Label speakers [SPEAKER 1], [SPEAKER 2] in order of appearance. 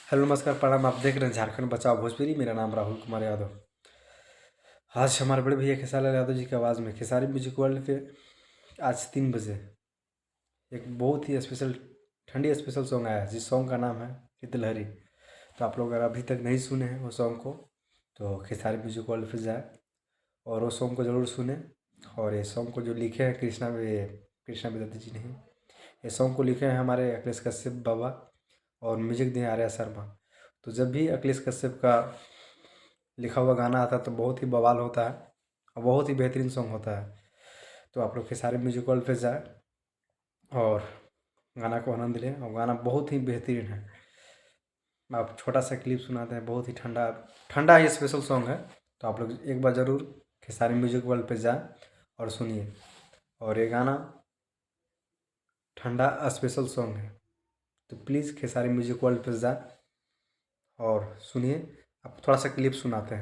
[SPEAKER 1] Hello नमस्कार प्रणाम। आप देख रहे हैं झारखंड बचाओ भोजपुरी। मेरा नाम राहुल कुमार यादव। आज हमारे बड़े भैया खेसारी लाल यादव जी की आवाज़ में खेसारी म्यूजिक वर्ल्ड पे आज 3 बजे एक बहुत ही स्पेशल ठंडी स्पेशल सॉन्ग आया है, जिस सॉन्ग का नाम है शीतलहरी। तो आप लोग अगर अभी तक नहीं सुने हैं वो सॉन्ग को तो खेसारी म्यूजिक वर्ल्ड पे जाए और वो सॉन्ग को ज़रूर सुने। और ये सॉन्ग को जो लिखे हैं कृष्णा विद्यार्थी जी नहीं, ये सॉन्ग को लिखे हैं हमारे अखिलेश कश्यप बाबा और म्यूजिक दिए आर्या शर्मा। तो जब भी अखिलेश कश्यप का लिखा हुआ गाना आता है तो बहुत ही बवाल होता है और बहुत ही बेहतरीन सॉन्ग होता है। तो आप लोग खेसारी म्यूजिक वर्ल्ड पे जाए और गाना को आनंद लें। और गाना बहुत ही बेहतरीन है। आप छोटा सा क्लिप सुनाते हैं, बहुत ही ठंडा ठंडा ही स्पेशल सॉन्ग है। तो आप लोग एक बार ज़रूर खेसारी म्यूजिक वर्ल्ड पे जाएं और सुनिए। और ये गाना ठंडा स्पेशल सॉन्ग है, तो प्लीज़ खेसारी म्यूजिक वर्ल्ड पे जाएं और सुनिए। अब थोड़ा सा क्लिप सुनाते हैं।